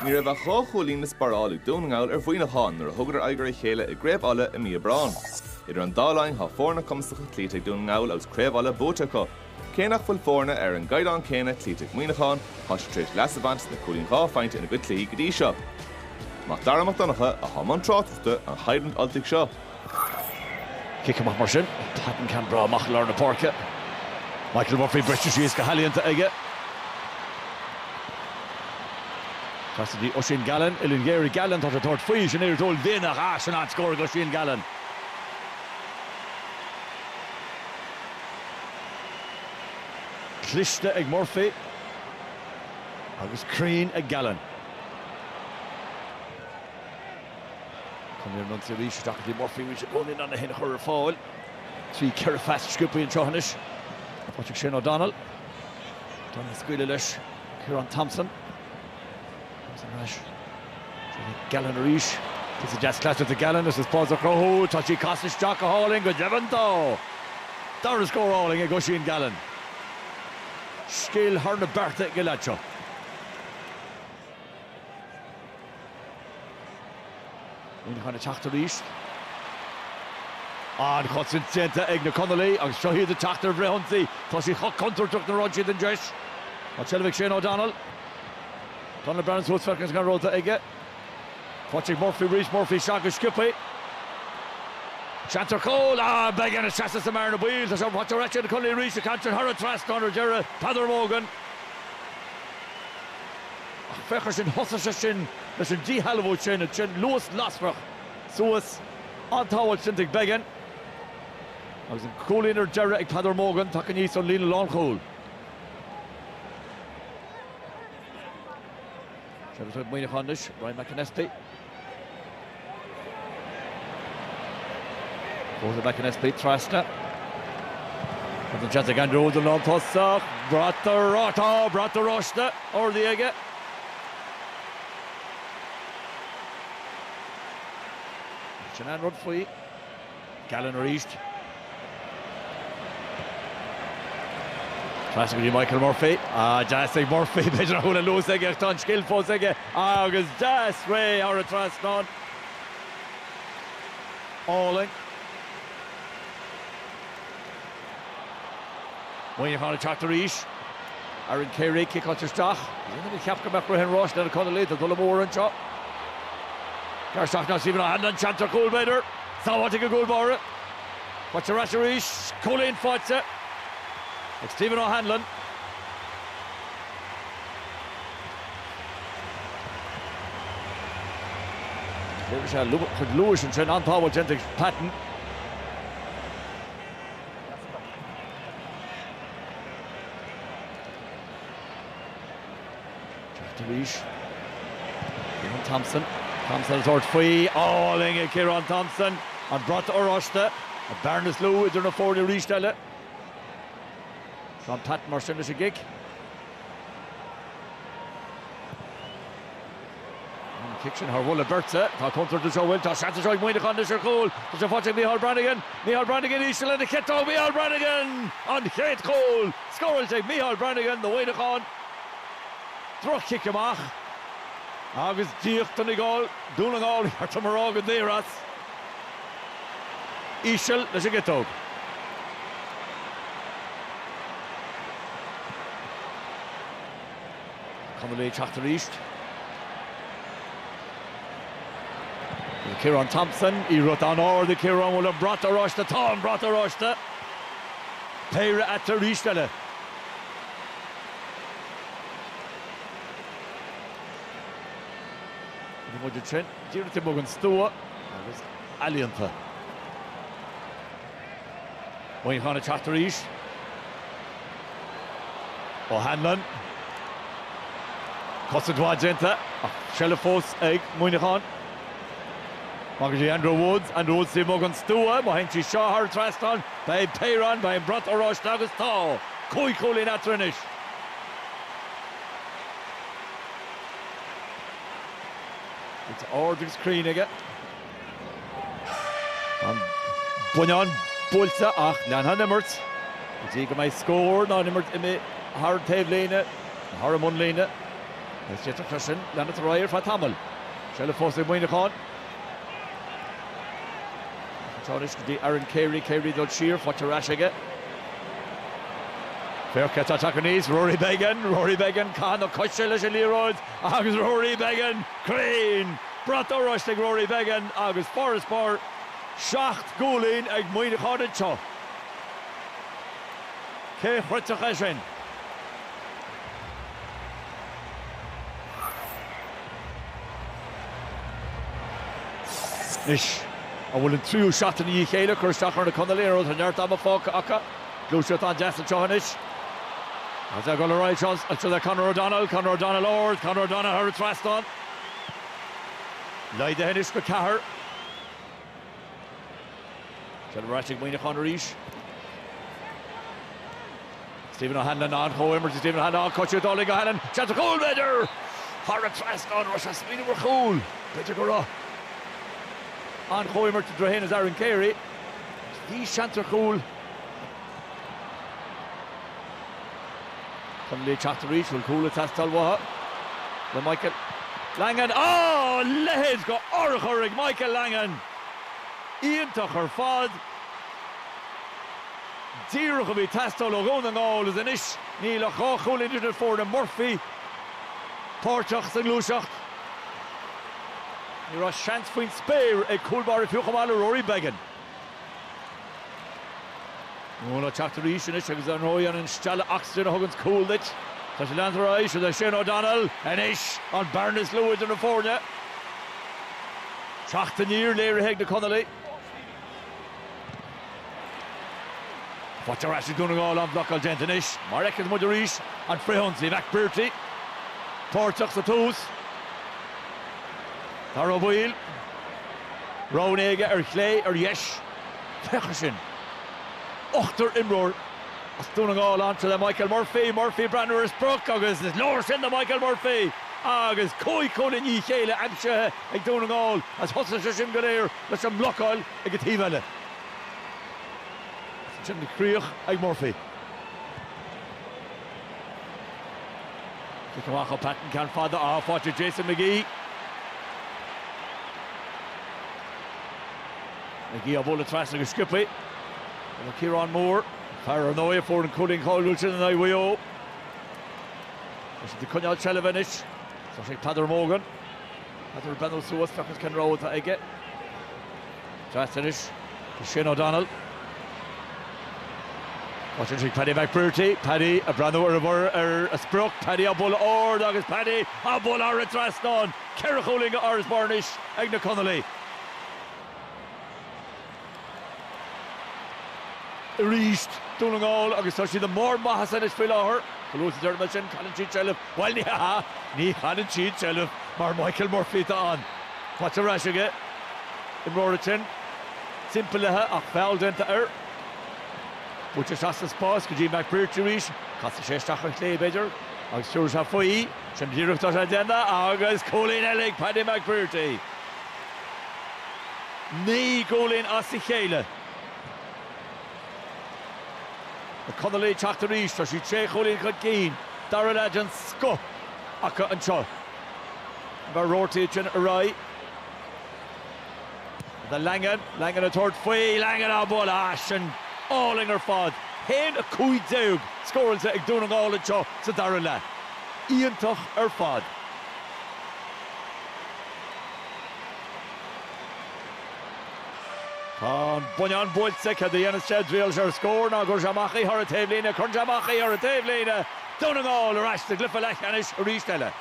Ní raibh a chóchúilín na Spárálaigh Donegal Buaicphointí nar a thugtar aigear chéile I Craobh Peile I Muineachán. Idir an dálainn há fórna cumsacha clíteag Donegal agus Craobh Peile Babhta Ceathrú. Céannach fuil fórna an gaiideán céine clíteag Muineachán tríd leasabhaint na cúlín Craobh ina go clí go dtí seo. Má daraach donacha a tháinig tráchta a hÉireann altaigh seo. Kick amach mar sin, Patton can bra amach lár na páirce. Michael Murphy British síos go halianta aige. Trasí nGall-1 Ilingéirí Gallan tá a tort faoi sin éir dul déanach as an scóir go nGall-1. Cliste ag Murphy agus Crean ag Gallan. Come here, Nuncio Rís, Dr. Murphy, we should go in on the hen chur fáil. Trí ceir fast scoopy in Trohanis. Patrick Shane O'Donnell. Done the squeal leis. Ciarán Thompson. Rash. Gallan Rís. This is just class with the Gallan. This is Spórt Craobh. Touchy Costas Jock a hauling. Good Devon though. Doris go hauling a Gushin Gallan. Skill Harna Babhta Ceathrú. Muineachán teachtar Rís. An chutsin tianta ag na Connolly agus seo hiad a teachtar Buaicphointí. Tá sí chut contour tuach na Rodgid an deis. Má Shelvick Shane O'Donnell. Donald Brown's host Ferkins gan rota aige. Patrick Murphy, Rhys Murphy, Shaka Skippy. Chanter Cole, began a chassis the Marina Wheels. There's a watcher at the Cully Rhys, the cancer, Harra Trask, Connor Jarrah, Padder Morgan. Ferkins in Hussashin, there's a G. Halliwood Chin, and Chin Lewis Lasbrook. So it's on Towel Chintic Began. I was in Coliner Jarrah, Padder Morgan, Takanyis on Lina Long Cole. Sheffield Muineachán, Brian McInnesty. Goes the McInnesty, Trasta. And the chance again, Road and Tossa. Brought the Rosta, or the Ege. Shannon Rod free. Gallan reached. Classic Michael Murphy. Jasig Murphy. Better hula loose again. Ton skillful again. Agus Jas Ray or a trust on. Alling. Muineachán teachtar Rís. Aaron Carey kick out your stock. He's in the cap come back for Henry Ross. Then a corner later. Tullamore and shot. Garstock now Stephen O'Hanlon and Chanter Cole better. So what take a goal for it. What's the Rasher Rís? Colleen fights it. It's Stephen O'Hanlon. Lewis and Trent on Powell Gentic Patton. Rís. Thompson. Thompson is out free. Alling a Ciarán Thompson. And brought to Orosta. A Barnes Lou is in a 40 Rís telle. From Pat Merson is a gig. Kitchen, her roll of Bertha. Tá counter to show well. Tá Santa Joy Muineachán is her goal. There's a watching Micheál Brannigan. Micheál Brannigan is still in the kit. Micheál Brannigan on Kate goal. Score will take Micheál Brannigan, the Muineachán. Throw kick him off. Agus Díocht on the goal. Donegal, Hartamarog and Deiras. Ishel, there's a get out. Connolly teachtar Rís. Ciarán Thompson, he wrote on all the Ciarán will have brought the rush to Tom, brought the rush to Peire at the Rís telle. The Mudge Trent, Deirdre Morgan Stoa, and Alianta. Muineachán teachtar Rís. O'Hanlon. Cossadwa Genta, Shellafos egg, Muineachán. Magaji Andrew Woods, Steve Morgan Stoa, Mohenchi Shahar Traston, by Peyron, by Brot Orosh Dagus Tau, Koi Colin Atrinish. It's Ordric screen again. And Bunyan Bulsa, Lanhan Nimmert. It's eager my score, no Nimmert in me, Hard Tave Lena, Haramun Lena. Let's get a cushion. Leonard Royer for Tamil. Shell of force in Muineachán. Tonish the Aaron Carey dul sheer for Tarashiga. Fair cat attack on knees. Rory Began can the cushion is Leroy. Agus Rory Began. Crane. Brought the rush to Rory Began. Agus Forest Bar. Shacht Goulin ag Muineachán and Cho. Ke Hritacheshin. Nish. I will through shot in the HÉireann, Kirstach on the Condaleros, and Yart Abafok Aka. Glushot on Jessa Johnish. As I go to right shots, to the Conor O'Donnell, Lord, Conor O'Donnell, Harris Raston. Lied the Hennish for Cahir. Shall Rashing Muineachán Rish. Stephen O'Hanlon on, Emergency Stephen O'Hanlon, Coach O'Donnell, O'Hanlon, Chance of goal, better. Harris Raston, Russia Speedy were cool. Better go. On Hoimer to Drahin as Aaron Carey. These chants are cool. Connolly Chattereach will cool it past Talwaha. The Michael Langan. Oh, legs go Orchorig Michael Langan. Ian Tucker Fod. Zero could be Tastol Ogon all as an ish. Neil O'Chol into the Ford and Murphy. Porchach and Lushach. You're a chance point spare a cool bar if you come out of Rory Began. Mola Chattereach and Ishak Zanroyan and Stella Oxygen Huggins cooled it. Such a Lantherai, so there's Shane O'Donnell and Ish on Barnes Lewis in the Fornia. Chacht year later Heg to Connolly. What you're actually going to go on block al Gentinish. Marek is Muderish and Frehunsley Buaicphointí. Porchach the Toos. Craobh Peile, Rownega, Clay, Yesh, Fechashin, Ochter Imroor, Donegal on to the Michael Murphy, Brander is Brook, Agus is Lors in the Michael Murphy, Agus Koi Colin HÉireann, Abshe, ag Donegal, as Hustle Shim Galair, the Shim Lockal, ag Tivele. Shim the Creech, ag Murphy. The Kawaka Patton can father off, watch it, Jason McGee. McGee a bullet fast like a skippy. Kieran Moore. Paranoia for Culling Cole Wilson and IWO. This is the Cunyal Chelevenish. So she Padder Morgan. Padder Benno Suas, Feckers can roll to Egget. Jastinish. To Shane O'Donnell. Watching she Paddy Buaicphointí. Paddy a Brando a Spruck. Paddy a bull or dog is Paddy. A bull or a Traston. Kerr Culling or is Barnish. Egna Connolly. Reached Donegal, agus tá the more Mahasanish Filar. Close the Dermachin, Colin Cheat Shelf. Well, Ni Colin Cheat Shelf. Mar Michael Murphy on. What's a rash again? In Rorichin. Simple a foul into her. Which is Shasta Spos, could you make Buaicphointí reach? Costa Shestach and Clay Bedger. Agus Sure Shafoi. Shemdiruk Tajadenda. Agus Colin Elig, Paddy Buaicphointí. Ni Colin HÉireann. The Connolly Chattereach, so she Che Colin Cudkeen, Darrell Agent Sco, Aka and Cho. Barorti in Arai. The Langan a third Fui, Langan a ball ash and all in her fod. Hen a Cui Deug, scoring to Donegal and Cho, so Darrell. Ian Tuch her fod. On Bunyan Boitsek had the Yanis Chedriel score. Now goes Jamachi, Horatavlina, Conjamachi, Horatavlina. Donegal, Rash, the Glyphalach, and Ristella.